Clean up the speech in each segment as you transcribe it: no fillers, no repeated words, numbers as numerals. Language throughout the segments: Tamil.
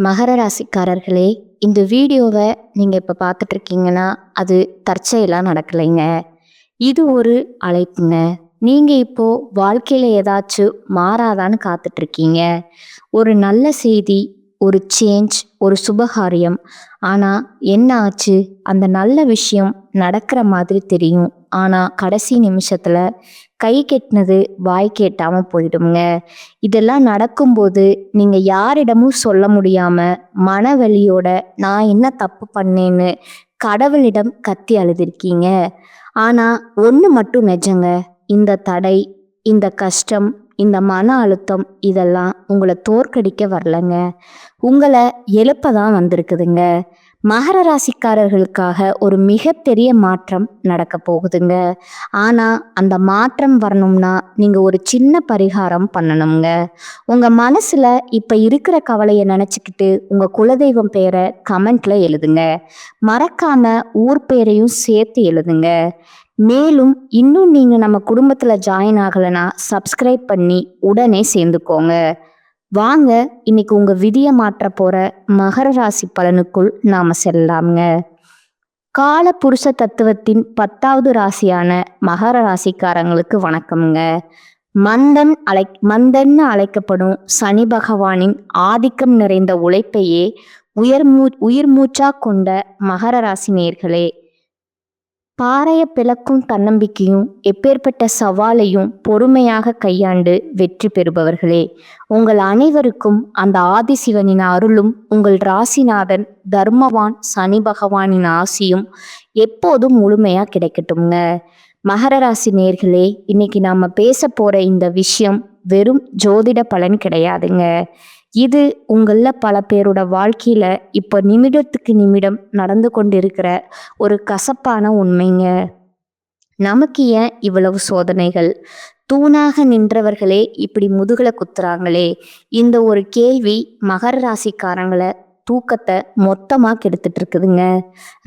மகர ராசிக்காரர்களே, இந்த வீடியோவை நீங்கள் இப்போ பார்த்துட்ருக்கீங்கன்னா அது தற்செயலாக நடக்கலைங்க. இது ஒரு அழைப்புங்க. நீங்கள் இப்போது வாழ்க்கையில் ஏதாச்சும் மாறாதான்னு காத்துட்ருக்கீங்க. ஒரு நல்ல செய்தி, ஒரு சேஞ்ச், ஒரு சுபகாரியம். ஆனால் என்ன ஆச்சு? அந்த நல்ல விஷயம் நடக்கிற மாதிரி தெரியும். ஆனால் கடைசி நிமிஷத்தில் கை கெட்டினது வாய் கேட்டாமல் போயிடுங்க. இதெல்லாம் நடக்கும்போது நீங்கள் யாரிடமும் சொல்ல முடியாமல் மனவலியோட நான் என்ன தப்பு பண்ணேன்னு கடவுளிடம் கத்தி அழுதுருக்கீங்க. ஆனால் ஒன்று மட்டும் நிஜங்க, இந்த தடை, இந்த கஷ்டம், இந்த மன அழுத்தம் இதெல்லாம் உங்களை தோற்கடிக்க வரலங்க, உங்களை எழுப்ப தான் வந்திருக்குதுங்க. மகர ராசிக்காரர்களுக்காக ஒரு மிகப்பெரிய மாற்றம் நடக்க போகுதுங்க. ஆனால் அந்த மாற்றம் வரணும்னா நீங்கள் ஒரு சின்ன பரிகாரம் பண்ணணுங்க. உங்கள் மனசில் இப்போ இருக்கிற கவலையை நினச்சிக்கிட்டு உங்கள் குலதெய்வம் பேரை கமெண்ட்ல எழுதுங்க. மறக்காமல் ஊர் பேரையும் சேர்த்து எழுதுங்க. மேலும் இன்னும் நீங்கள் நம்ம குடும்பத்தில் ஜாயின் ஆகலைன்னா சப்ஸ்கிரைப் பண்ணி உடனே சேர்ந்துக்கோங்க. வாங்க இன்னைக்கு உங்க விதியை மாற்ற போற மகர ராசி பலனுக்குள் நாம செல்லலாம்ங்க. கால புருஷ தத்துவத்தின் 10வது ராசியான மகர ராசிக்காரங்களுக்கு வணக்கம்ங்க. மந்தன்னு அழைக்கப்படும் சனி பகவானின் ஆதிக்கம் நிறைந்த உழைப்பையே உயிர் மூச்சா கொண்ட மகர ராசி நேயர்களே, பாறைய பிளக்கும் தன்னம்பிக்கையும் எப்பேற்பட்ட சவாலையும் பொறுமையாக கையாண்டு வெற்றி பெறுபவர்களே, உங்கள் அனைவருக்கும் அந்த ஆதிசிவனின் அருளும் உங்கள் ராசிநாதன் தர்மவான் சனி பகவானின் ஆசியும் எப்போதும் முழுமையா கிடைக்கட்டும்ங்க. மகர ராசி நேயர்களே, இன்னைக்கு நாம பேச போற இந்த விஷயம் வெறும் ஜோதிட பலன் கிடையாதுங்க. இது உங்களில் பல பேரோட வாழ்க்கையில இப்போ நிமிடத்துக்கு நிமிடம் நடந்து கொண்டிருக்கிற ஒரு கசப்பான உண்மைங்க. நமக்கு ஏன் இவ்வளவு சோதனைகள்? தூணாக நின்றவர்களே இப்படி முதுகுல குத்துறாங்களே, இந்த ஒரு கேள்வி மகர ராசிக்காரங்களை தூக்கத்தை மொத்தமா கெடுத்துட்டு இருக்குதுங்க.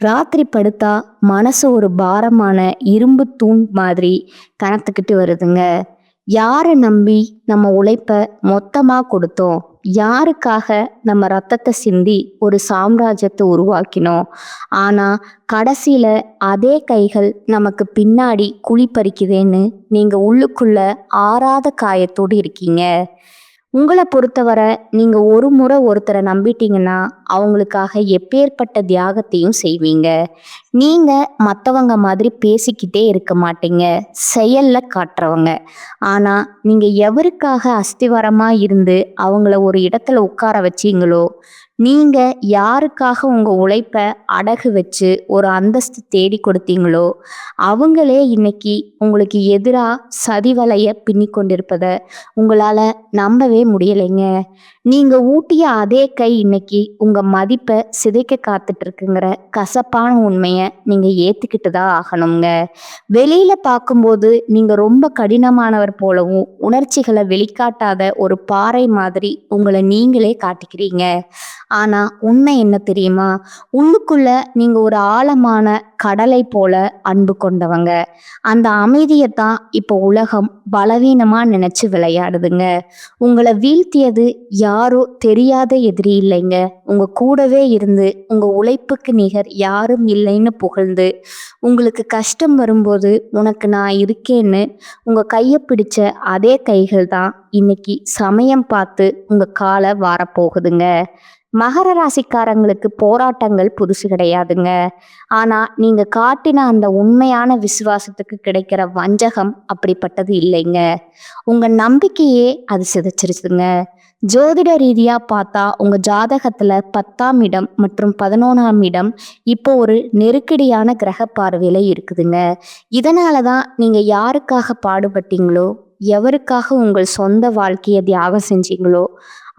ராத்திரி படுத்தா மனசு ஒரு பாரமான இரும்பு தூண் மாதிரி கனத்துக்கிட்டு வருதுங்க. யாரை நம்பி நம்ம உழைப்ப மொத்தமா கொடுத்தோம்? யாருக்காக நம்ம ரத்தத்தை சிந்தி ஒரு சாம்ராஜ்யத்தை உருவாக்கினோம்? ஆனா கடைசியில அதே கைகள் நமக்கு பின்னாடி குழி பறிக்குதேன்னு நீங்க உள்ளுக்குள்ள ஆறாத காயத்தோடு இருக்கீங்க. உங்களை பொறுத்தவரை நீங்க ஒரு முறை ஒருத்தரை நம்பிட்டீங்கன்னா அவங்களுக்காக எப்பேற்பட்ட தியாகத்தையும் செய்வீங்க. நீங்க மற்றவங்க மாதிரி பேசிக்கிட்டே இருக்க மாட்டீங்க, செயல்ல காட்டுறவங்க. ஆனா நீங்க எவருக்காக அஸ்திவாரமா இருந்து அவங்கள ஒரு இடத்துல உட்கார வச்சீங்களோ, நீங்க யாருக்காக உங்க உழைப்ப அடகு வச்சு ஒரு அந்தஸ்து தேடி கொடுத்தீங்களோ, அவங்களே இன்னைக்கு உங்களுக்கு எதிராக சதிவலைய பின்னி கொண்டிருப்பத உங்களால நம்பவே முடியலைங்க. நீங்க ஊட்டிய அதே கை இன்னைக்கு உங்க மதிப்பை சிதைக்க காத்துட்டு இருக்குங்கிற கசப்பான உண்மையை நீங்க ஏத்துக்கிட்டு தான் ஆகணுங்க. வெளியில பார்க்கும்போது நீங்க ரொம்ப கடினமானவர் போலவும் உணர்ச்சிகளை வெளிக்காட்டாத ஒரு பாறை மாதிரி உங்களை நீங்களே காட்டிக்கிறீங்க. ஆனா உண்மை என்ன தெரியுமா? உள்ளுக்குள்ள நீங்க ஒரு ஆழமான கடலை போல அன்பு கொண்டவங்க. அந்த அமைதியைத்தான் இப்போ உலகம் பலவீனமா நினைச்சு விளையாடுதுங்க. உங்களை வீழ்த்தியது யாரோ தெரியாத எதிரி இல்லைங்க, உங்க கூடவே இருந்து உங்க உழைப்புக்கு நிகர் யாரும் இல்லைன்னு புகழ்ந்து உங்களுக்கு கஷ்டம் வரும்போது உனக்கு நான் இருக்கேன்னு உங்க கையை பிடிச்ச அதே கைகள் தான் இன்னைக்கு சமயம் பார்த்து உங்க காலை வாரப்போகுதுங்க. மகர ராசிக்காரங்களுக்கு போராட்டங்கள் புதுசு கிடையாதுங்க. ஆனா நீங்க காட்டின அந்த உண்மையான விசுவாசத்துக்கு கிடைக்கிற வஞ்சகம் அப்படிப்பட்டது இல்லைங்க. உங்க நம்பிக்கையே அது சிதைச்சிருச்சுங்க. ஜோதிட ரீதியா பார்த்தா உங்க ஜாதகத்துல 10ஆம் இடம் மற்றும் 11ஆம் இடம் இப்போ ஒரு நெருக்கடியான கிரக பார்வையில இருக்குதுங்க. இதனாலதான் நீங்க யாருக்காக பாடுபட்டீங்களோ, எவருக்காக உங்கள் சொந்த வாழ்க்கையை தியாகம் செஞ்சீங்களோ,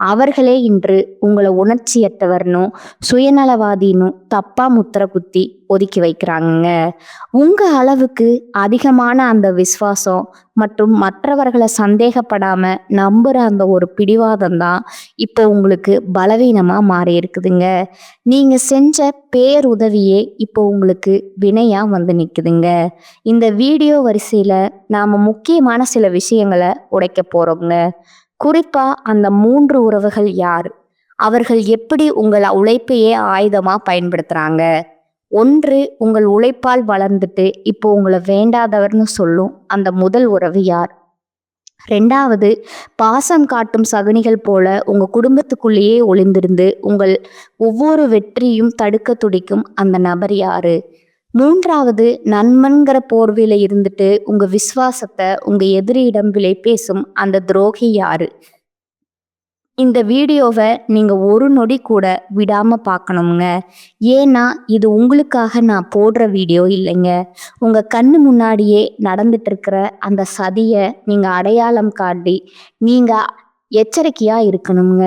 அவர்களே இன்று உங்களை உணர்ச்சியற்றவர்னும் சுயநலவாதினும் தப்பா முத்திர குத்தி ஒதுக்கி வைக்கிறாங்க. உங்க அளவுக்கு அதிகமான அந்த விசுவாசம் மற்றும் மற்றவர்களை சந்தேகப்படாம நம்புற அந்த ஒரு பிடிவாதம் தான் இப்போ உங்களுக்கு பலவீனமா மாறி இருக்குதுங்க. நீங்க செஞ்ச பேருதவியே இப்போ உங்களுக்கு வினையா வந்து நிக்குதுங்க. இந்த வீடியோ வரிசையில நாம முக்கியமான சில விஷயங்களை உடைக்க போறோங்க. குறிப்பா அந்த 3 உறவுகள் யார், அவர்கள் எப்படி உங்கள் உழைப்பையே ஆயுதமா பயன்படுத்துறாங்க? ஒன்று, உங்கள் உழைப்பால் வளர்ந்துட்டு இப்போ உங்களை வேண்டாதவர்னு சொல்லும் அந்த முதல் உறவு யார்? 2வது, பாசம் காட்டும் சகுனிகள் போல உங்க குடும்பத்துக்குள்ளேயே ஒளிந்திருந்து உங்கள் ஒவ்வொரு வெற்றியும் தடுக்க துடிக்கும் அந்த நபர் யாரு? 3வது, நண்பன்கிற போர்வையில இருந்துட்டு உங்க விசுவாசத்தை உங்க எதிரியிடம் விலை பேசும் அந்த துரோகி யாரு? இந்த வீடியோவை நீங்க ஒரு நொடி கூட விடாம பார்க்கணுங்க. ஏன்னா இது உங்களுக்காக நான் போடுற வீடியோ இல்லைங்க. உங்க கண்ணு முன்னாடியே நடந்துட்டு இருக்கிற அந்த சதியை நீங்க அடையாளம் காட்டி நீங்க எச்சரிக்கையா இருக்கணுங்க.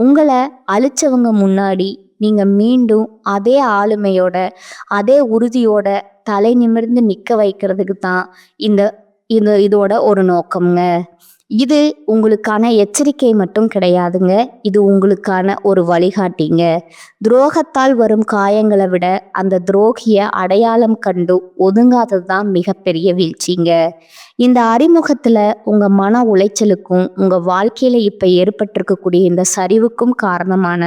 உங்களை அழிச்சவங்க முன்னாடி நீங்க மீண்டும் அதே ஆளுமையோட அதே உறுதியோட தலை நிமிர்ந்து நிக்க வைக்கிறதுக்கு தான் இந்த இதோட ஒரு நோக்கம்ங்க. இது உங்களுக்கான எச்சரிக்கை மட்டும் கிடையாதுங்க. இது உங்களுக்கான ஒரு வழிகாட்டிங்க. துரோகத்தால் வரும் காயங்களை விட அந்த துரோகிய அடையாளம் கண்டு ஒதுங்காதது தான் மிகப்பெரிய வீழ்ச்சிங்க. இந்த அறிமுகத்துல உங்க மன உளைச்சலுக்கும் உங்க வாழ்க்கையில இப்ப ஏற்பட்டிருக்கக்கூடிய இந்த சரிவுக்கும் காரணமான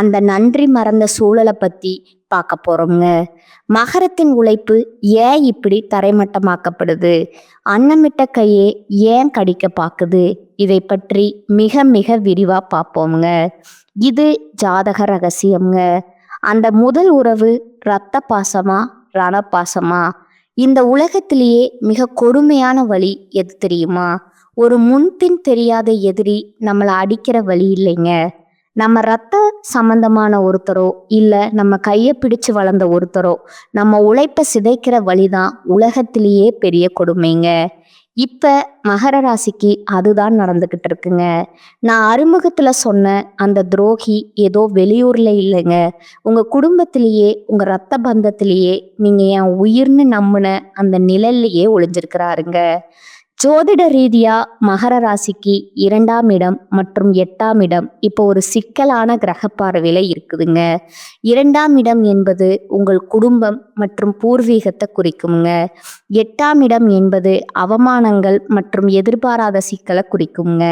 அந்த நன்றி மறந்த சூழலை பத்தி பார்க்க போறோம்ங்க. மகரத்தின் உழைப்பு ஏன் இப்படி தரைமட்டமாக்கப்படுது? அன்னமிட்ட கையே ஏன் கடிக்க பாக்குது? இதை பற்றி மிக மிக விரிவா பார்ப்போம்ங்க. இது ஜாதக ரகசியம்ங்க. அந்த முதல் உறவு இரத்த பாசமா ரணபாசமா? இந்த உலகத்திலேயே மிக கொடுமையான வழி எது தெரியுமா? ஒரு முன்பின் தெரியாத எதிரி நம்மளை அடிக்கிற வழி இல்லைங்க. நம்ம ரத்த சம்பந்தமான ஒருத்தரோ இல்ல நம்ம கையை பிடிச்சு வளர்ந்த ஒருத்தரோ நம்ம உழைப்பை சிதைக்கிற வழிதான் உலகத்திலேயே பெரிய கொடுமைங்க. இப்ப மகர ராசிக்கு அதுதான் நடந்துகிட்டு இருக்குங்க. நான் அறிமுகத்துல சொன்ன அந்த துரோகி ஏதோ வெளியூர்ல இல்லைங்க, உங்க குடும்பத்திலேயே உங்க ரத்த பந்தத்திலேயே நீங்க என் உயிர்னு நம்பின அந்த நிழல்லையே ஒளிஞ்சிருக்கிறாருங்க. ஜோதிட ரீதியா மகர ராசிக்கு 2ஆம் இடம் மற்றும் 8ஆம் இடம் இப்போ ஒரு சிக்கலான கிரக பார்வையில இருக்குதுங்க. 2ஆம் இடம் என்பது உங்கள் குடும்பம் மற்றும் பூர்வீகத்தை குறிக்குங்க. 8ஆம் இடம் என்பது அவமானங்கள் மற்றும் எதிர்பாராத சிக்கலை குறிக்குங்க.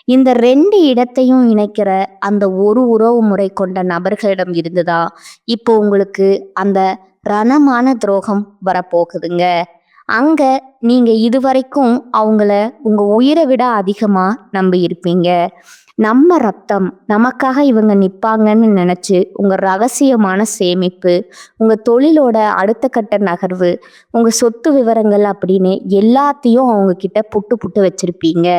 இந்த 2 இடத்தையும் இணைக்கிற அந்த ஒரு உறவு முறை கொண்ட நபர்களிடம் இருந்துதான் இப்போ உங்களுக்கு அந்த ரணமான துரோகம் வரப்போகுதுங்க. அங்க நீங்க இதுவரைக்கும் அவங்கள உங்க உயிரை விட அதிகமா நம்பி இருப்பீங்க. நம்ம ரத்தம், நமக்காக இவங்க நிப்பாங்கன்னு நினைச்சு உங்க ரகசியமான சேமிப்பு, உங்க தொழிலோட அடுத்த கட்ட நகர்வு, உங்க சொத்து விவரங்கள் அப்படின்னு எல்லாத்தையும் அவங்க கிட்ட புட்டு புட்டு வச்சிருப்பீங்க.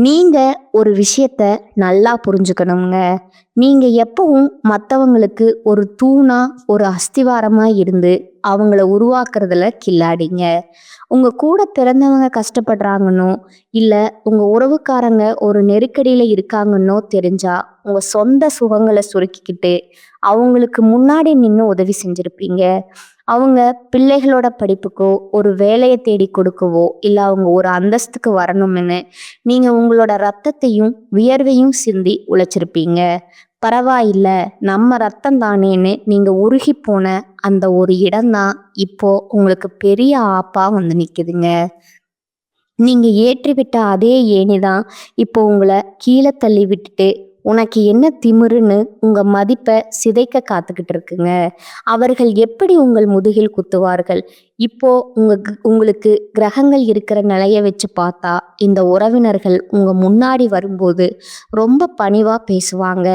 நீங்க ஒரு விஷயத்த நல்லா புரிஞ்சுக்கணுங்க. நீங்க எப்பவும் மற்றவங்களுக்கு ஒரு தூணா ஒரு அஸ்திவாரமா இருந்து அவங்கள உருவாக்குறதுல கில்லாடிங்க. உங்க கூட பிறந்தவங்க கஷ்டப்படுறாங்கன்னோ இல்ல உங்க உறவுக்காரங்க ஒரு நெருக்கடியில இருக்காங்கன்னோ தெரிஞ்சா உங்க சொந்த சுகங்களை சுருக்கிக்கிட்டு அவங்களுக்கு முன்னாடி நின்று உதவி செஞ்சிருப்பீங்க. அவங்க பிள்ளைகளோட படிப்புக்கோ ஒரு வேலையை தேடி கொடுக்கவோ இல்ல அவங்க ஒரு அந்தஸ்துக்கு வரணும்னு நீங்க உங்களோட ரத்தத்தையும் வியர்வையும் சிந்தி உழைச்சிருப்பீங்க. பரவாயில்ல, நம்ம ரத்தம் தானேன்னு நீங்க உருகி போன அந்த ஒரு இடம்தான் இப்போ உங்களுக்கு பெரிய ஆப்பா வந்து நிக்குதுங்க. நீங்க ஏற்றிவிட்ட அதே ஏணிதான் இப்போ உங்களை கீழே தள்ளி விட்டுட்டு உனக்கு என்ன திமிருன்னு உங்க மதிப்பை சிதைக்க காத்துக்கிட்டு இருக்குங்க. அவர்கள் எப்படி உங்கள் முதுகில் குத்துவார்கள்? இப்போ உங்களுக்கு கிரகங்கள் இருக்கிற நிலைய வச்சு பார்த்தா இந்த உறவினர்கள் உங்க முன்னாடி வரும்போது ரொம்ப பணிவா பேசுவாங்க.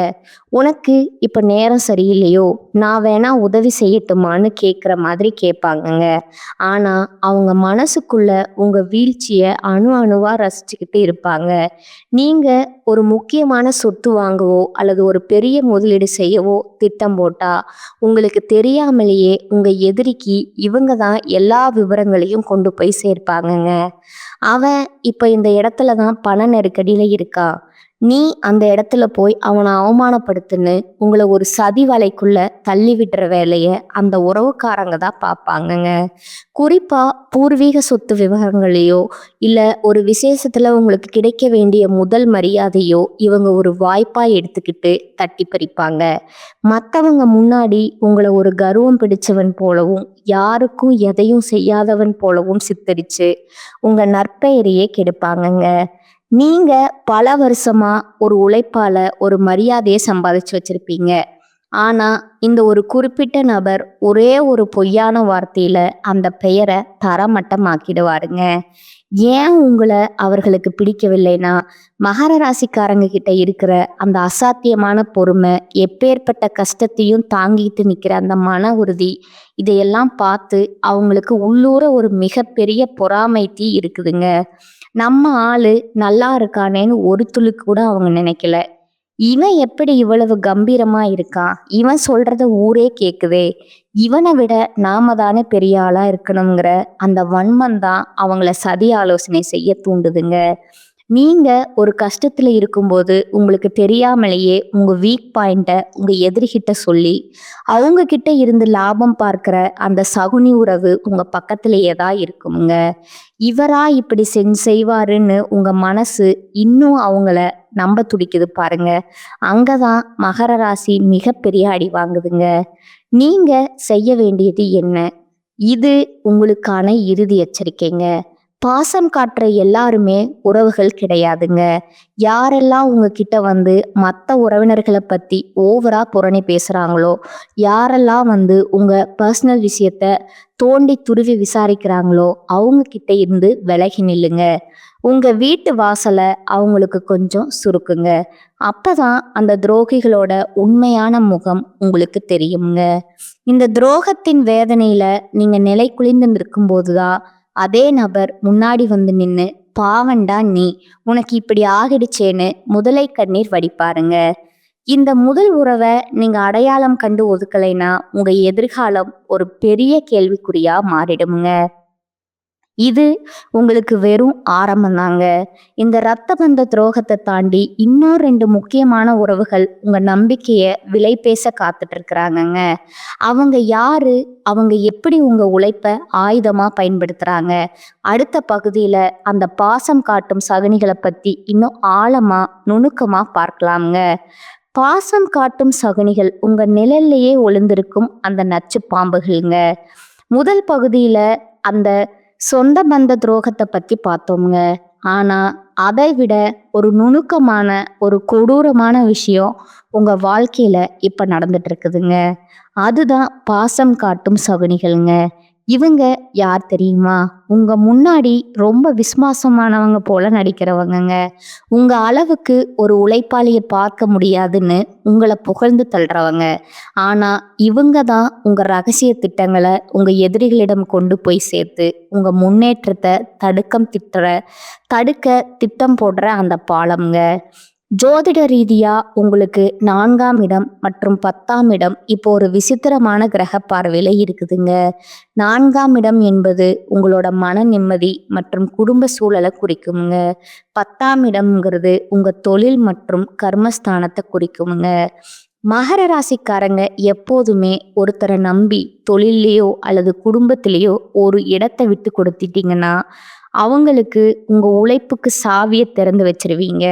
உனக்கு இப்ப நேரம் சரியில்லையோ, நான் வேணா உதவி செய்யட்டுமான்னு கேட்குற மாதிரி கேட்பாங்கங்க. ஆனா அவங்க மனசுக்குள்ள உங்க வீழ்ச்சிய அணு அணுவா ரசிச்சுக்கிட்டு இருப்பாங்க. நீங்க ஒரு முக்கியமான சொத்து வாங்கவோ அல்லது ஒரு பெரிய முதலீடு செய்யவோ திட்டம் போட்டா உங்களுக்கு தெரியாமலேயே உங்க எதிரிக்கு இவங்க தான் எல்லா விவரங்களையும் கொண்டு போய் சேர்ப்பாங்கங்க. அவன் இப்ப இந்த இடத்துல தான் பண நெருக்கடியில இருக்கா, நீ அந்த இடத்துல போய் அவனை அவமானப்படுத்துன்னு உங்களை ஒரு சதி வலைக்குள்ள தள்ளி விடுற வேலைய அந்த உறவுக்காரங்க தான் பார்ப்பாங்கங்க. குறிப்பா பூர்வீக சொத்து விவகாரங்களையோ இல்ல ஒரு விசேஷத்துல உங்களுக்கு கிடைக்க வேண்டிய முதல் மரியாதையோ இவங்க ஒரு வாய்ப்பா எடுத்துக்கிட்டு தட்டி பறிப்பாங்க. மற்றவங்க முன்னாடி உங்களை ஒரு கர்வம் பிடிச்சவன் போலவும் யாருக்கும் எதையும் செய்யாதவன் போலவும் சித்தரிச்சு உங்க நற்பெயரையே கெடுப்பாங்கங்க. நீங்க பல வருஷமா ஒரு உழைப்பால ஒரு மரியாதையை சம்பாதிச்சு வச்சிருப்பீங்க. ஆனா இந்த ஒரு குறிப்பிட்ட நபர் ஒரே ஒரு பொய்யான வார்த்தையில அந்த பெயரை தரமட்டமாக்கிடுவாருங்க. ஏன் உங்களை அவர்களுக்கு பிடிக்கவில்லைன்னா, மகர ராசிக்காரங்க கிட்ட இருக்கிற அந்த அசாத்தியமான பொறுமை, எப்பேற்பட்ட கஷ்டத்தையும் தாங்கிட்டு நிக்கிற அந்த மன உறுதி, இதையெல்லாம் பார்த்து அவங்களுக்கு உள்ளூர ஒரு மிகப்பெரிய பொறாமை தீ இருக்குதுங்க. நம்ம ஆளு நல்லா இருக்கானேன்னு ஒரு துளி கூட அவங்க நினைக்கல. இவன் எப்படி இவ்வளவு கம்பீரமா இருக்கான், இவன் சொல்றத ஊரே கேக்குதே, இவனை விட நாம தானே பெரிய ஆளா இருக்கணுங்கிற அந்த வன்மம் தான் அவங்கள சதி ஆலோசனை செய்ய தூண்டுதுங்க. நீங்க ஒரு கஷ்டத்துல இருக்கும்போது உங்களுக்கு தெரியாமலேயே உங்க வீக் பாயிண்ட்டை உங்க எதிரிகிட்ட சொல்லி அவங்க கிட்ட இருந்து லாபம் பார்க்கிற அந்த சகுனி உறவு உங்க பக்கத்திலேயே தான் இருக்குமுங்க. இவரா இப்படி செய்வாருன்னு உங்க மனசு இன்னும் அவங்கள நம்ப துடிக்குது பாருங்க. அங்கதான் மகர ராசி மிகப்பெரிய அடி வாங்குதுங்க. நீங்க செய்ய வேண்டியது என்ன? இது உங்களுக்கான இறுதி எச்சரிக்கைங்க. பாசம் காட்டுற எல்லாருமே உறவுகள் கிடையாதுங்க. யாரெல்லாம் உங்ககிட்ட வந்து மற்ற உறவினர்களை பத்தி ஓவரா புரணி பேசுறாங்களோ, யாரெல்லாம் வந்து உங்க பர்சனல் விஷயத்த தோண்டி துருவி விசாரிக்கிறாங்களோ, அவங்க கிட்ட இருந்து விலகி நில்லுங்க. உங்க வீட்டு வாசலை அவங்களுக்கு கொஞ்சம் சுருக்குங்க. அப்பதான் அந்த துரோகிகளோட உண்மையான முகம் உங்களுக்கு தெரியுங்க. இந்த துரோகத்தின் வேதனையில நீங்க நிலை குலைந்து நிற்கும் போதுதான் அதே நபர் முன்னாடி வந்து நின்னு, பாவண்டா நீ, உனக்கு இப்படி ஆகிடுச்சேன்னு முதலை கண்ணீர் வடிப்பாருங்க. இந்த முதல் உறவை நீங்க அடையாளம் கண்டு ஒதுக்கலைன்னா உங்க எதிர்காலம் ஒரு பெரிய கேள்விக்குறியா மாறிடுமுங்க. இது உங்களுக்கு வெறும் ஆரம்பம்தாங்க. இந்த இரத்த பந்த துரோகத்தை தாண்டி இன்னும் 2 முக்கியமான உறவுகள் உங்க நம்பிக்கைய விலை பேச காத்துட்டு இருக்கிறாங்கங்க. அவங்க யாரு? அவங்க எப்படி உங்க உழைப்ப ஆயுதமா பயன்படுத்துறாங்க? அடுத்த பகுதியில அந்த பாசம் காட்டும் சகுனிகளை பத்தி இன்னும் ஆழமா நுணுக்கமா பார்க்கலாம்ங்க. பாசம் காட்டும் சகுனிகள் உங்க நிழல்லையே ஒளிந்திருக்கும் அந்த நச்சு பாம்புகள்ங்க. முதல் பகுதியில அந்த சொந்த பந்த துரோகத்தை பத்தி பார்த்தோம்ங்க. ஆனா அதை விட ஒரு நுணுக்கமான ஒரு கொடூரமான விஷயம் உங்க வாழ்க்கையில இப்ப நடந்துட்டு இருக்குதுங்க. அதுதான் பாசம் காட்டும் சகுனிகள்ங்க. இவங்க யார் தெரியுமா? உங்க முன்னாடி ரொம்ப விசுவாசமானவங்க போல நடிக்கிறவங்கங்க. உங்க அளவுக்கு ஒரு உழைப்பாளியை பார்க்க முடியாதுன்னு உங்களை புகழ்ந்து தள்ளுறவங்க. ஆனா இவங்க தான் உங்க ரகசிய திட்டங்களை உங்க எதிரிகளிடம் கொண்டு போய் சேர்த்து உங்க முன்னேற்றத்தை தடுக்க திட்டம் போடுற அந்த பாலம்ங்க. ஜோதிட ரீதியா உங்களுக்கு 4ஆம் இடம் மற்றும் 10ஆம் இடம் இப்போ ஒரு விசித்திரமான கிரக பார்வையில இருக்குதுங்க. 4ஆம் இடம் என்பது உங்களோட மன நிம்மதி மற்றும் குடும்ப சூழலை குறிக்குமுங்க. 10ஆம் இடம்ங்கிறது உங்க தொழில் மற்றும் கர்மஸ்தானத்தை குறிக்குமுங்க. மகர ராசிக்காரங்க எப்போதுமே ஒருத்தரை நம்பி தொழிலையோ அல்லது குடும்பத்திலேயோ ஒரு இடத்தை விட்டு கொடுத்துட்டீங்கன்னா அவங்களுக்கு உங்க உழைப்புக்கு சாவியை திறந்து வச்சிருவீங்க.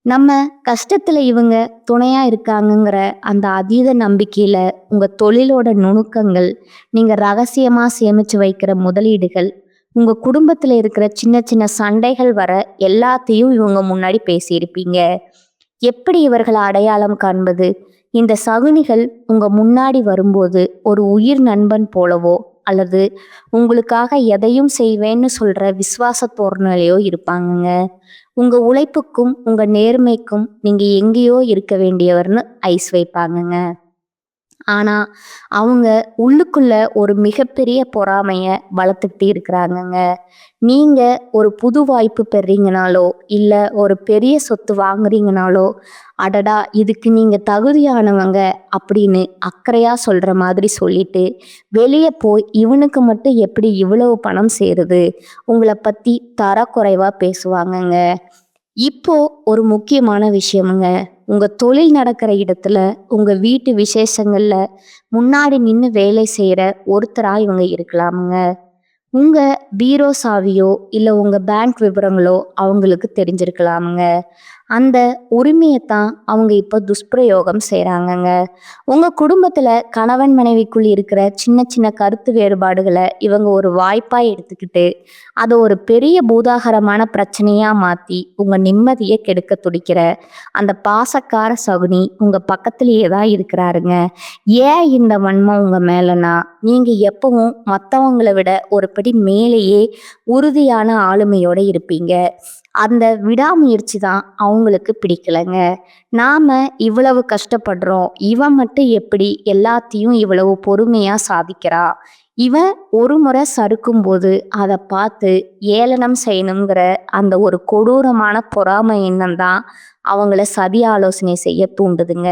நம்ம கஷ்டத்துல இவங்க துணையா இருக்காங்கங்கிற அந்த அதீத நம்பிக்கையில உங்க தொழிலோட நுணுக்கங்கள், நீங்க ரகசியமா சேமிச்சு வைக்கிற முதலீடுகள், உங்க குடும்பத்துல இருக்கிற சின்ன சின்ன சண்டைகள் வர எல்லாத்தையும் இவங்க முன்னாடி பேசியிருப்பீங்க. எப்படி இவர்களை அடையாளம் காண்பது? இந்த சகுனிகள் உங்க முன்னாடி வரும்போது ஒரு உயிர் நண்பன் போலவோ அல்லது உங்களுக்காக எதையும் செய்வேன்னு சொல்ற விசுவாச தோரணையிலையோ இருப்பாங்கங்க. உங்க உழைப்புக்கும் உங்க நேர்மைக்கும் நீங்க எங்கேயோ இருக்க வேண்டியவர்னு ஐஸ் வைப்பாங்கங்க. ஆனா அவங்க உள்ளுக்குள்ள ஒரு மிகப்பெரிய பொறாமைய வளர்த்துக்கிட்டு இருக்கிறாங்கங்க. நீங்க ஒரு புது வாய்ப்பு பெறீங்கனாலோ இல்ல ஒரு பெரிய சொத்து வாங்குறீங்கனாலோ, அடடா இதுக்கு நீங்க தகுதியானவங்க அப்படின்னு அக்கறையா சொல்ற மாதிரி சொல்லிட்டு வெளியே போய் இவனுக்கு மட்டும் எப்படி இவ்வளவு பணம் சேருது, உங்களை பத்தி தரக்குறைவா பேசுவாங்கங்க. இப்போ ஒரு முக்கியமான விஷயமுங்க. உங்க தொழில் நடக்கிற இடத்துல உங்க வீட்டு விசேஷங்கள்ல முன்னாடி நின்று வேலை செய்யற ஒருத்தரா இவங்க இருக்கலாமுங்க. உங்க பீரோ சாவியோ இல்ல உங்க பேங்க் விவரங்களோ அவங்களுக்கு தெரிஞ்சிருக்கலாமுங்க. அந்த உரிமையத்தான் அவங்க இப்போ துஷ்பிரயோகம் செய்கிறாங்கங்க. உங்கள் குடும்பத்தில் கணவன் மனைவிக்குள் இருக்கிற சின்ன சின்ன கருத்து வேறுபாடுகளை இவங்க ஒரு வாய்ப்பாக எடுத்துக்கிட்டு அதை ஒரு பெரிய பூதாகரமான பிரச்சனையாக மாற்றி உங்கள் நிம்மதியை கெடுக்க துடிக்கிற அந்த பாசக்கார சகுனி உங்கள் பக்கத்திலேயே தான் இருக்கிறாருங்க. ஏன் இந்த வன்மம் உங்கள் மேலனா, நீங்கள் எப்பவும் மற்றவங்களை விட ஒரு படி மேலேயே உறுதியான ஆளுமையோடு இருப்பீங்க. அந்த விடாமுயற்சி தான் அவங்களுக்கு பிடிக்கலைங்க. நாம இவ்வளவு கஷ்டப்படுறோம், இவன் மட்டும் எப்படி எல்லாத்தையும் இவ்வளவு பொறுமையா சாதிக்கிறா, இவன் ஒரு முறை சறுக்கும்போது அதை பார்த்து ஏளனம் செய்யணுங்கிற அந்த ஒரு கொடூரமான பொறாமை எண்ணம் தான் அவங்கள சதி ஆலோசனை செய்ய தூண்டுதுங்க.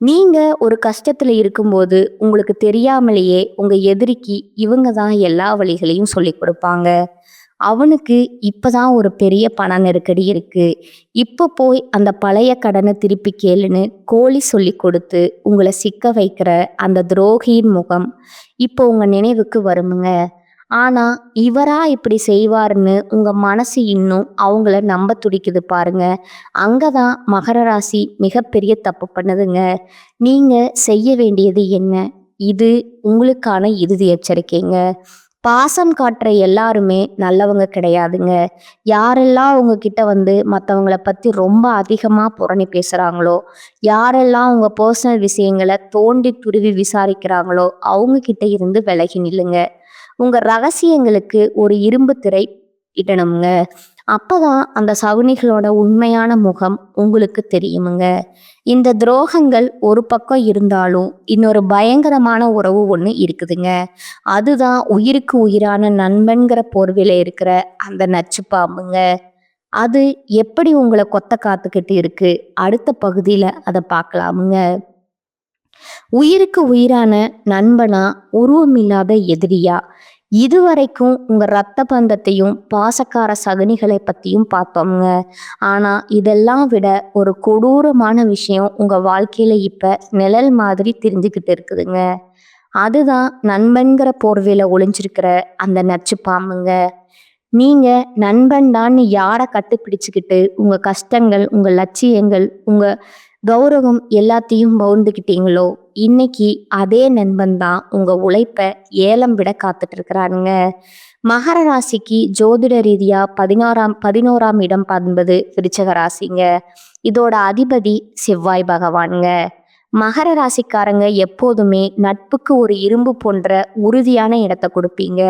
நீங்க ஒரு கஷ்டத்துல இருக்கும்போது உங்களுக்கு தெரியாமலேயே உங்க எதிரிக்கு இவங்க தான் எல்லா வழிகளையும் சொல்லி கொடுப்பாங்க. அவனுக்கு இப்பதான் ஒரு பெரிய பண நெருக்கடி இருக்கு, இப்போ போய் அந்த பழைய கடனை திருப்பி கேளுன்னு கோழி சொல்லி கொடுத்து உங்களை சிக்க வைக்கிற அந்த துரோகியின் முகம் இப்போ உங்க நினைவுக்கு வருமுங்க. ஆனா இவரா இப்படி செய்வாருன்னு உங்க மனசு இன்னும் அவங்கள நம்ப துடிக்குது பாருங்க. அங்கதான் மகர ராசி மிகப்பெரிய தப்பு பண்ணுதுங்க. நீங்க செய்ய வேண்டியது என்ன? இது உங்களுக்கான இறுதி எச்சரிக்கைங்க. பாசம் காட்டுற எல்லாருமே நல்லவங்க கிடையாதுங்க. யாரெல்லாம் உங்ககிட்ட வந்து மற்றவங்கள பற்றி ரொம்ப அதிகமாக புரணி பேசுகிறாங்களோ, யாரெல்லாம் உங்கள் பர்சனல் விஷயங்களை தோண்டி துருவி விசாரிக்கிறாங்களோ அவங்கக்கிட்ட இருந்து விலகி நில்லுங்க. உங்கள் ரகசியங்களுக்கு ஒரு இரும்பு திரை இடணுங்க. அப்பதான் அந்த சகுனிகளோட உண்மையான முகம் உங்களுக்கு தெரியுமுங்க. இந்த துரோகங்கள் ஒரு பக்கம் இருந்தாலும் இன்னொரு பயங்கரமான உறவு ஒன்று இருக்குதுங்க. அதுதான் உயிருக்கு உயிரான நண்பன்கிற போர்வையில இருக்கிற அந்த நச்சு பாம்புங்க. அது எப்படி உங்களை கொத்த காத்துக்கிட்டு இருக்கு, அடுத்த பகுதியில அதை பார்க்கலாமுங்க. உயிருக்கு உயிரான நண்பனா, உருவமில்லாத எதிரியா? இதுவரைக்கும் உங்க ரத்த பந்தத்தையும் பாசக்கார சகுனிகளை பத்தியும் பார்த்தோம்ங்க. ஆனா இதெல்லாம் விட ஒரு கொடூரமான விஷயம் உங்க வாழ்க்கையில இப்ப நிழல் மாதிரி தெரிஞ்சுக்கிட்டு இருக்குதுங்க. அதுதான் நண்பன்கிற போர்வையில ஒளிஞ்சிருக்கிற அந்த நச்சு பாம்புங்க. நீங்க நண்பன் தான் யாரை கட்டுப்பிடிச்சுக்கிட்டு உங்க கஷ்டங்கள், உங்க லட்சியங்கள், உங்க கௌரவம் எல்லாத்தையும் பவுந்துக்கிட்டீங்களோ, இன்னைக்கு அதே நண்பன் தான் உங்க உழைப்ப ஏலம் விட காத்துட்டு இருக்கிறாருங்க. மகர ராசிக்கு ஜோதிட ரீதியா 11ஆம் இடம் என்பது விருச்சக ராசிங்க. இதோட அதிபதி செவ்வாய் பகவானுங்க. மகர ராசிக்காரங்க எப்போதுமே நட்புக்கு ஒரு இரும்பு போன்ற உறுதியான இடத்தை கொடுப்பீங்க.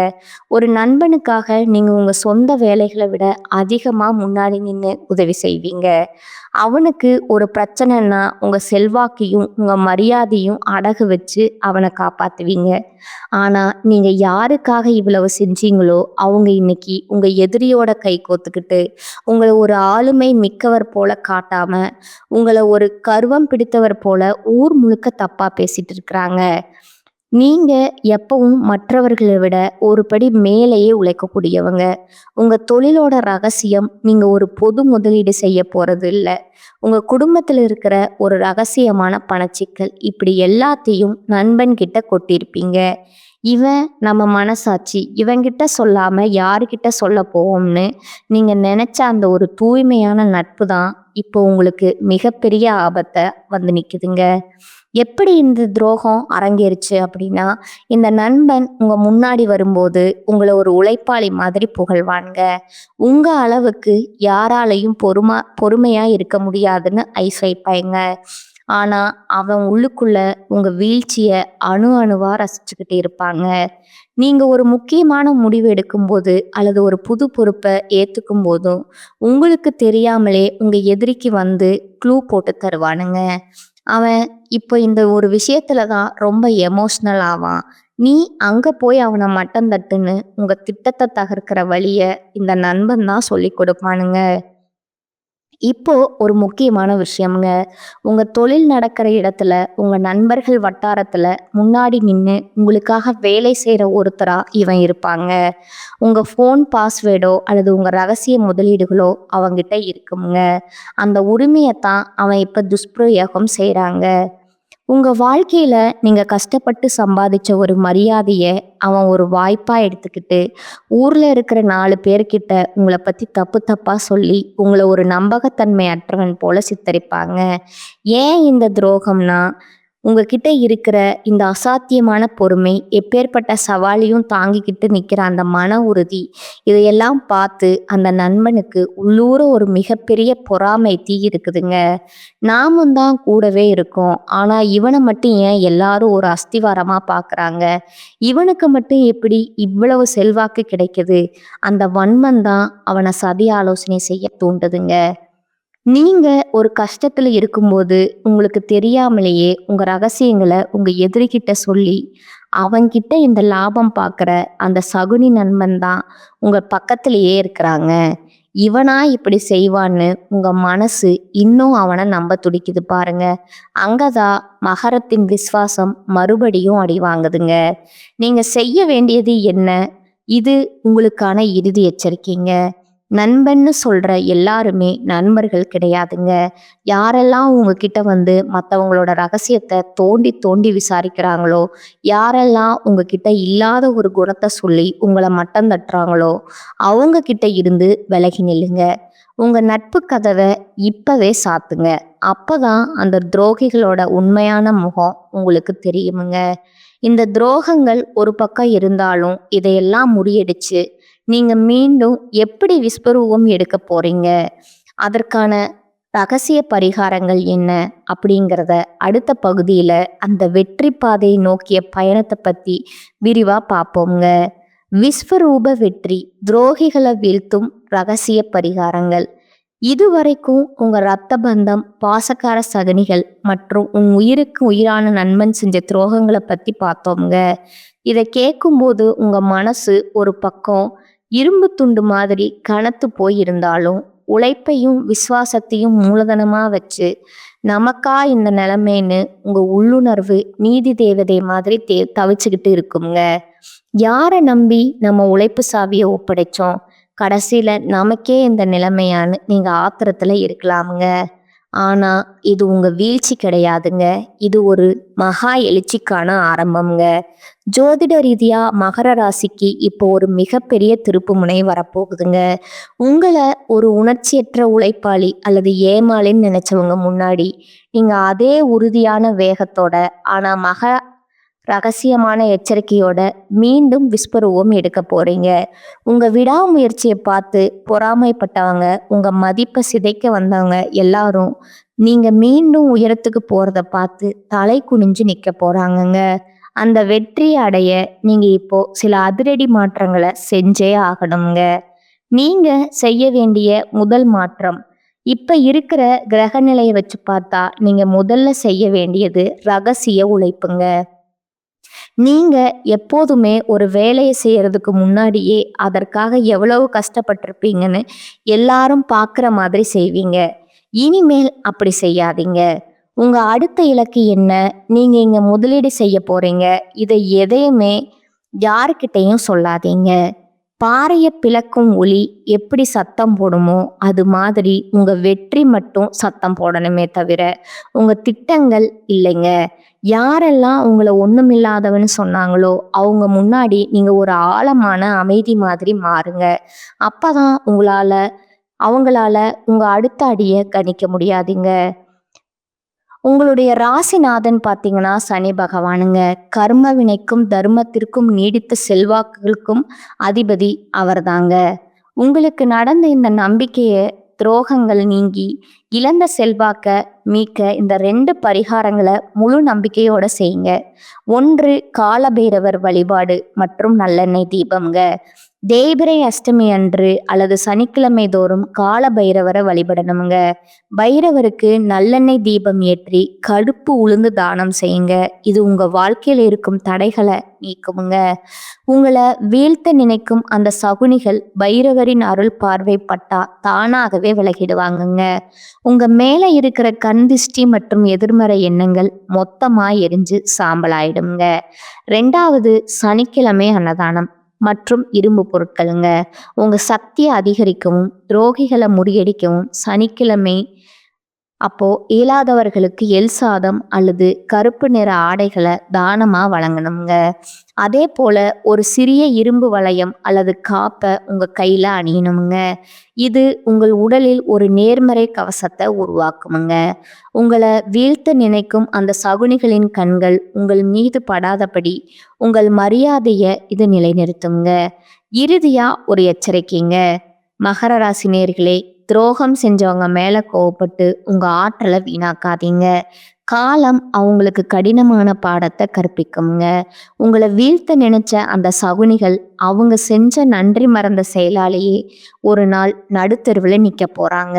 ஒரு நண்பனுக்காக நீங்க உங்க சொந்த வேலைகளை விட அதிகமா முன்னாடி நின்று உதவி செய்வீங்க. அவனுக்கு ஒரு பிரச்சனைன்னா உங்க செல்வாக்கையும் உங்க மரியாதையும் அடகு வச்சு அவனை காப்பாத்துவீங்க. ஆனா நீங்க யாருக்காக இவ்வளவு செஞ்சீங்களோ அவங்க இன்னைக்கு உங்க எதிரியோட கை கோத்துக்கிட்டு உங்களை ஒரு ஆளுமை மிக்கவர் போல காட்டாம உங்களை ஒரு கர்வம் பிடித்தவர் போல ஊர் முழுக்க தப்பா பேசிட்டு இருக்கிறாங்க. நீங்க எப்பவும் மற்றவர்களை விட ஒரு படி மேலேயே உழைக்கக்கூடியவங்க. உங்க தொழிலோட ரகசியம் நீங்க ஒரு பொது முதலீடு செய்ய போறது இல்லை, உங்க குடும்பத்தில் இருக்கிற ஒரு ரகசியமான பணச்சிக்கல். இப்படி எல்லாத்தையும் நண்பன் கிட்ட கொட்டியிருப்பீங்க. இவன் நம்ம மனசாட்சி, இவங்கிட்ட சொல்லாம யாருக்கிட்ட சொல்ல போவோம்னு நீங்க நினைச்ச அந்த ஒரு தூய்மையான நட்பு தான் இப்போ உங்களுக்கு மிகப்பெரிய ஆபத்தை வந்து நிக்குதுங்க. எப்படி இந்த துரோகம் அரங்கேறுச்சு அப்படின்னா, இந்த நண்பன் உங்க முன்னாடி வரும்போது உங்களை ஒரு உழைப்பாளி மாதிரி புகழ்வானுங்க. உங்க அளவுக்கு யாராலையும் பொறுமையா இருக்க முடியாதுன்னு ஐஸ் வைப்பாங்க. ஆனா அவன் உள்ளுக்குள்ள உங்க வீழ்ச்சிய அணு அணுவா ரசிச்சுக்கிட்டே இருப்பாங்க. நீங்க ஒரு முக்கியமான முடிவு எடுக்கும்போது அல்லது ஒரு புது பொறுப்பை ஏத்துக்கும் போதும் உங்களுக்கு தெரியாமலே உங்க எதிரிக்கு வந்து க்ளூ போட்டு தருவானுங்க. அவன் இப்போ இந்த ஒரு விஷயத்துல தான் ரொம்ப எமோஷ்னல் ஆவான். நீ அங்க போய் அவனை மட்டம் தட்டுன்னு உங்க திட்டத்தை தகர்க்கிற வழிய இந்த நண்பன் தான் சொல்லி கொடுப்பானுங்க. இப்போ ஒரு முக்கியமான விஷயம்ங்க. உங்க தொழில் நடக்கிற இடத்துல உங்க நண்பர்கள் வட்டாரத்துல முன்னாடி நின்று உங்களுக்காக வேலை செய்யற ஒருத்தரா இவன் இருப்பாங்க. உங்க ஃபோன் பாஸ்வேர்டோ அல்லது உங்க ரகசிய முதலீடுகளோ அவங்கிட்ட இருக்குங்க. அந்த உரிமையத்தான் அவன் இப்ப துஷ்பிரயோகம் செய்றாங்க. உங்க வாழ்க்கையில நீங்க கஷ்டப்பட்டு சம்பாதிச்ச ஒரு மரியாதைய அவன் ஒரு வாய்ப்பா எடுத்துக்கிட்டு, ஊர்ல இருக்கிற 4 பேர்கிட்ட உங்கள பத்தி தப்பு தப்பா சொல்லி, உங்கள ஒரு நம்பகத்தன்மை அற்றவன் போல சித்தரிப்பாங்க. ஏன் இந்த துரோகம்னா, உங்ககிட்ட இருக்கிற இந்த அசாத்தியமான பொறுமை, எப்பேர்ப்பட்ட சவாலையும் தாங்கிக்கிட்டு நிக்கிற அந்த மன உறுதி, இதையெல்லாம் பார்த்து அந்த நண்பனுக்கு உள்ளூர ஒரு மிகப்பெரிய பொறாமை தீ இருக்குதுங்க. நாமும் தான் கூடவே இருக்கோம். ஆனா இவனை மட்டும் ஏன் எல்லாரும் ஒரு அஸ்திவாரமா பார்க்குறாங்க? இவனுக்கு மட்டும் எப்படி இவ்வளவு செல்வாக்கு கிடைக்குது? அந்த வன்மம் தான் அவனை சதி ஆலோசனை செய்ய தூண்டுதுங்க. நீங்க ஒரு கஷ்டத்துல இருக்கும்போது உங்களுக்கு தெரியாமலேயே உங்க ரகசியங்களை உங்க எதிரிகிட்ட சொல்லி அவன்கிட்ட இந்த லாபம் பார்க்குற அந்த சகுனி நண்பன் தான் உங்க பக்கத்திலேயே இருக்கிறாங்க. இவனா இப்படி செய்வான்னு உங்க மனசு இன்னும் அவனை நம்ப துடிக்குது பாருங்க. அங்கதான் மகரத்தின் விசுவாசம் மறுபடியும் அடி வாங்குதுங்க. நீங்க செய்ய வேண்டியது என்ன? இது உங்களுக்கான இறுதி எச்சரிக்கைங்க. நண்பன்னு சொல்ற எல்லாருமே நண்பர்கள் கிடையாதுங்க. யாரெல்லாம் உங்ககிட்ட வந்து மற்றவங்களோட ரகசியத்தை தோண்டி தோண்டி விசாரிக்கிறாங்களோ, யாரெல்லாம் உங்ககிட்ட இல்லாத ஒரு குணத்தை சொல்லி உங்களை மட்டம் தட்டுறாங்களோ, அவங்க கிட்ட இருந்து விலகி நில்லுங்க. உங்க நட்பு கதவை இப்பவே சாத்துங்க. அப்பதான் அந்த துரோகிகளோட உண்மையான முகம் உங்களுக்கு தெரியுமுங்க. இந்த துரோகங்கள் ஒரு பக்கம் இருந்தாலும் இதையெல்லாம் முறியடிச்சு நீங்க மீண்டும் எப்படி விஸ்வரூபம் எடுக்க போறீங்க? அதற்கான ரகசிய பரிகாரங்கள் என்ன? அப்படிங்கிறத அடுத்த பகுதியில அந்த வெற்றி பாதையை நோக்கிய பயணத்தை பத்தி விரிவா பார்ப்போங்க. விஸ்வரூப வெற்றி, துரோகிகளை வீழ்த்தும் ரகசிய பரிகாரங்கள். இதுவரைக்கும் உங்க ரத்த பந்தம், பாசக்கார சகனிகள் மற்றும் உன் உயிருக்கு உயிரான நண்பன் செஞ்ச துரோகங்களை பத்தி பார்த்தோம்ங்க. இதை கேட்கும்போது உங்க மனசு ஒரு பக்கம் இரும்பு துண்டு மாதிரி கனத்து போயிருந்தாலும், உழைப்பையும் விசுவாசத்தையும் மூலதனமா வச்சு நமக்கா இந்த நிலைமைன்னு உங்க உள்ளுணர்வு நீதி தேவதை மாதிரி தவிச்சுக்கிட்டு இருக்குங்க. யாரை நம்பி நம்ம உழைப்பு சாவியை ஒப்படைச்சோம்? கடைசியில நமக்கே இந்த நிலைமையான்னு நீங்க ஆத்திரத்துல இருக்கலாமுங்க. ஆனா இது உங்க வீழ்ச்சி கிடையாதுங்க. இது ஒரு மகா எழுச்சிக்கான ஆரம்பம்ங்க. ஜோதிட ரீதியா மகர ராசிக்கு இப்போ ஒரு மிகப்பெரிய திருப்பு முனை வரப்போகுதுங்க. உங்களை ஒரு உணர்ச்சியற்ற உழைப்பாளி அல்லது ஏமாளின்னு நினைச்சவங்க முன்னாடி நீங்க அதே உறுதியான வேகத்தோட, ஆனா ரகசியமான எச்சரிக்கையோட மீண்டும் விஸ்வரூபம் எடுக்க போறீங்க. உங்க விடாமுயற்சியை பார்த்து பொறாமைப்பட்டவங்க, உங்க மதிப்பை சிதைக்க வந்தவங்க எல்லாரும் நீங்க மீண்டும் உயரத்துக்கு போறத பார்த்து தலை குனிஞ்சு நிக்க போறாங்கங்க. அந்த வெற்றி அடைய நீங்க இப்போ சில அதிரடி மாற்றங்களை செஞ்சே ஆகணுங்க. நீங்க செய்ய வேண்டிய முதல் மாற்றம், இப்ப இருக்கிற கிரக நிலையை வச்சு பார்த்தா நீங்க முதல்ல செய்ய வேண்டியது ரகசிய உழைப்புங்க. நீங்க எப்போதுமே ஒரு வேலையை செய்யறதுக்கு முன்னாடியே அதற்காக எவ்வளவு கஷ்டப்பட்டிருப்பீங்கன்னு எல்லாரும் பார்க்குற மாதிரி செய்வீங்க. இனிமேல் அப்படி செய்யாதீங்க. உங்க அடுத்த இலக்கு என்ன? நீங்க இங்க முதலீடு செய்ய போறீங்க. இதை எதையுமே யாருக்கிட்டையும் சொல்லாதீங்க. பாறையை பிளக்கும் ஒலி எப்படி சத்தம் போடுமோ அது மாதிரி உங்க வெற்றி மட்டும் சத்தம் போடணுமே தவிர உங்க திட்டங்கள் இல்லைங்க. யாரெல்லாம் உங்களை ஒண்ணுமில்லாதவன்னு சொன்னாங்களோ அவங்க முன்னாடி நீங்க ஒரு ஆழமான அமைதி மாதிரி மாறுங்க. அப்பதான் அவங்களால உங்க அடுத்த அடியை கணிக்க முடியாதுங்க. உங்களுடைய ராசிநாதன் பார்த்தீங்கன்னா சனி பகவானுங்க. கர்ம வினைக்கும் தர்மத்திற்கும் நீடித்த செல்வாக்குகளுக்கும் அதிபதி அவர்தாங்க. உங்களுக்கு நடந்த இந்த நம்பிக்கையை துரோகங்கள் நீங்கி இழந்த செல்வாக்க மீட்க இந்த 2 பரிகாரங்களை முழு நம்பிக்கையோட செய்யுங்க. 1 காலபைரவர் வழிபாடு மற்றும் நல்லெண்ணெய் தீபம்ங்க. தேய்பிரை அஷ்டமி அன்று அல்லது சனிக்கிழமை தோறும் கால பைரவரை வழிபடணுங்க. பைரவருக்கு நல்லெண்ணெய் தீபம் ஏற்றி கடுப்பு உளுந்து தானம் செய்யுங்க. இது உங்க வாழ்க்கையில் இருக்கும் தடைகளை நீக்குமுங்க. உங்களை வீழ்த்த நினைக்கும் அந்த சகுனிகள் பைரவரின் அருள் பார்வை பட்டா தானாகவே விலகிடுவாங்கங்க. உங்க மேல இருக்கிற கண் திஷ்டி மற்றும் எதிர்மறை எண்ணங்கள் மொத்தமா எரிஞ்சு சாம்பலாயிடுங்க. 2வது சனிக்கிழமை அன்னதானம் மற்றும் இரும்பு பொருட்களுங்க. உங்க சக்தியை அதிகரிக்கவும் துரோகிகளை முறியடிக்கவும் சனிக்கிழமை அப்போ இயலாதவர்களுக்கு எள் சாதம் அல்லது கருப்பு நிற ஆடைகளை தானமா வழங்கணுங்க. அதே போல ஒரு சிறிய இரும்பு வளையம் அல்லது காப்பை உங்க கையில அணியணுங்க. இது உங்கள் உடலில் ஒரு நேர்மறை கவசத்தை உருவாக்குமுங்க. உங்களை வீழ்த்த நினைக்கும் அந்த சகுனிகளின் கண்கள் உங்கள் மீது படாதபடி உங்கள் மரியாதையை இது நிலைநிறுத்துங்க. இறுதியா ஒரு எச்சரிக்கைங்க. மகர ராசி நேயர்களே, துரோகம் செஞ்சவங்க மேல கோவப்பட்டு உங்க ஆற்றலை வீணாக்காதீங்க. காலம் அவங்களுக்கு கடினமான பாடத்தை கற்பிக்குங்க. உங்களை வீழ்த்த நினைச்ச அந்த சகுனிகள் அவங்க செஞ்ச நன்றி மறந்த செயலாலேயே ஒரு நாள் நடுத்தெருவில் நிற்க போறாங்க.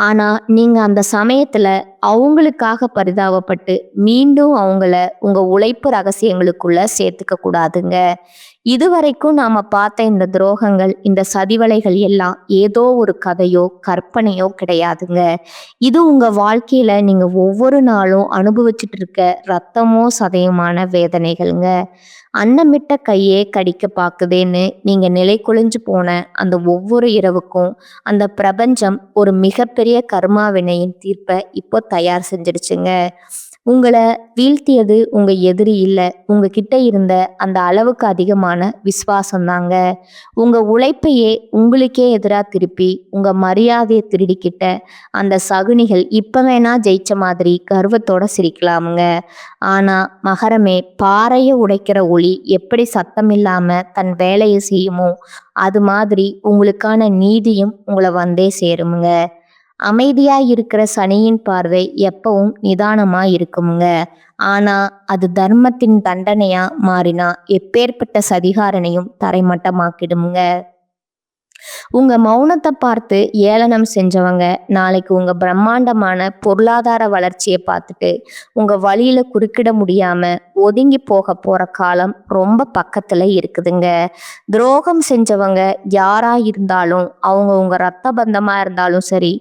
ஆனா நீங்க அந்த சமயத்துல அவங்களுக்காக பரிதாபப்பட்டு மீண்டும் அவங்கள உங்க உழைப்பு ரகசியங்களுக்குள்ள சேர்த்துக்க கூடாதுங்க. இதுவரைக்கும் நாம பார்த்த இந்த துரோகங்கள், இந்த சதிவலைகள் எல்லாம் ஏதோ ஒரு கதையோ கற்பனையோ கிடையாதுங்க. இது உங்க வாழ்க்கையில நீங்க ஒவ்வொரு நாளும் அனுபவிச்சுட்டு இருக்க ரத்தமோ சதையுமான வேதனைகள்ங்க. அன்னமிட்ட கையே கடிக்க பாக்குதேன்னு நீங்க நிலை குலைஞ்சு போன அந்த ஒவ்வொரு இரவுக்கும் அந்த பிரபஞ்சம் ஒரு மிகப்பெரிய கர்மா வினையின் தீர்ப்பை இப்போ தயார் செஞ்சிடுச்சுங்க. உங்களை வீழ்த்தியது உங்க எதிரி இல்லை, உங்ககிட்ட இருந்த அந்த அளவுக்கு அதிகமான விசுவாசம்தாங்க. உங்க உழைப்பையே உங்களுக்கே எதிராக திருப்பி உங்க மரியாதையை திருடிக்கிட்ட அந்த சகுனிகள் இப்ப வேணா ஜெயிச்ச மாதிரி கர்வத்தோட சிரிக்கலாமுங்க. ஆனா மகரமே, பாறையை உடைக்கிற ஒளி எப்படி சத்தம் இல்லாம தன் வேலையை செய்யுமோ அது மாதிரி உங்களுக்கான நீதியும் உங்களை வந்தே சேருமுங்க. அமைதியா இருக்கிற சனியின் பார்வை எப்பவும் நிதானமா இருக்குமுங்க. ஆனா அது தர்மத்தின் தண்டனையா மாறினா எப்பேற்பட்ட சதிகாரனையும் தரைமட்டமாக்கிடுமுங்க. உங்க மௌனத்தை பார்த்து ஏளனம் செஞ்சவங்க நாளைக்கு உங்க பிரம்மாண்டமான பொருளாதார வளர்ச்சியை பார்த்துட்டு உங்க வழியில குறுக்கிட முடியாம ஒதுங்கி போக போற காலம் ரொம்ப பக்கத்துல இருக்குதுங்க. துரோகம் செஞ்சவங்க யாரா இருந்தாலும், அவங்க உங்க ரத்த பந்தமா இருந்தாலும் சரி,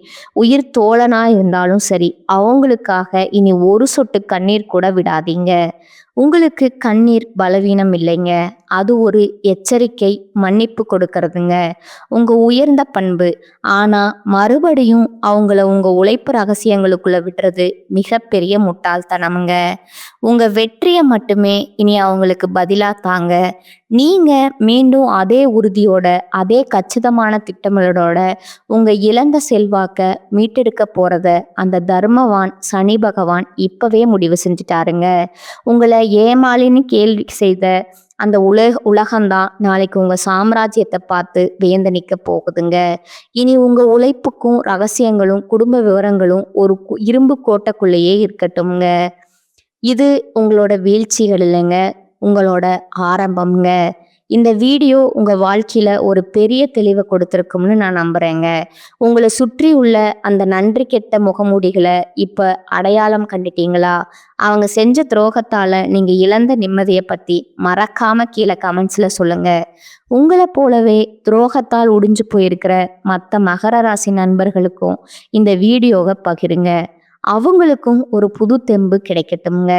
உயிர் தோழனா இருந்தாலும் சரி, அவங்களுக்காக இனி ஒரு சொட்டு கண்ணீர் கூட விடாதீங்க. உங்களுக்கு கண்ணீர் பலவீனம் இல்லைங்க, அது ஒரு எச்சரிக்கை, மன்னிப்பு கொடுக்கறதுங்க, உங்க உயர்ந்த பண்பு. ஆனா மறுபடியும் அவங்கள உங்க உழைப்பு ரகசியங்களுக்குள்ள விடுறது மிகப்பெரிய முட்டாள்தனமுங்க. உங்க வெற்றியை மட்டுமே இனி அவங்களுக்கு பதிலா தாங்க. நீங்க மீண்டும் அதே உறுதியோட, அதே கச்சிதமான திட்டங்களோட உங்க இழந்த செல்வாக்க மீட்டெடுக்க போறத அந்த தர்மவான் சனி பகவான் இப்பவே முடிவு செஞ்சுட்டாருங்க. உங்களை ஏமாளின்னு கேள்வி செய்த அந்த உலகம்தான் நாளைக்கு உங்க சாம்ராஜ்யத்தை பார்த்து வியந்து நிற்க போகுதுங்க. இனி உங்க உழைப்புக்கும் ரகசியங்களும் குடும்ப விவரங்களும் ஒரு இரும்பு கோட்டைக்குள்ளேயே இருக்கட்டும்ங்க. இது உங்களோட வீழ்ச்சிகள் இல்லைங்க, உங்களோட ஆரம்பம்ங்க. இந்த வீடியோ உங்க வாழ்க்கையில ஒரு பெரிய தெளிவை கொடுத்துருக்கும்னு நான் நம்புறேங்க. உங்களை சுற்றி உள்ள அந்த நன்றி கெட்ட முகமூடிகளை இப்ப அடையாளம் கண்டுட்டீங்களா? அவங்க செஞ்ச துரோகத்தால நீங்க இழந்த நிம்மதியை பத்தி மறக்காம கீழே கமெண்ட்ஸ்ல சொல்லுங்க. உங்களை போலவே துரோகத்தால் உடிஞ்சு போயிருக்கிற மற்ற மகர ராசி நண்பர்களுக்கும் இந்த வீடியோவை பகிருங்க. அவங்களுக்கும் ஒரு புது தெம்பு கிடைக்கட்டும்ங்க.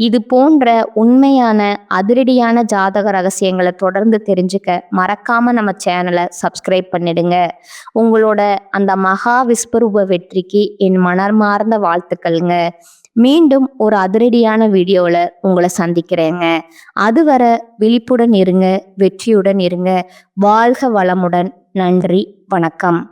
இது போன்ற உண்மையான அதிரடியான ஜாதக ரகசியங்களை தொடர்ந்து தெரிஞ்சுக்க மறக்காம நம்ம சேனலை சப்ஸ்கிரைப் பண்ணிடுங்க. உங்களோட அந்த மகா விஸ்வரூப வெற்றிக்கு என் மனமார்ந்த வாழ்த்துக்கள்ங்க. மீண்டும் ஒரு அதிரடியான வீடியோவில் உங்களை சந்திக்கிறேங்க. அதுவரை விழிப்புடன் இருங்க, வெற்றியுடன் இருங்க. வாழ்க வளமுடன். நன்றி, வணக்கம்.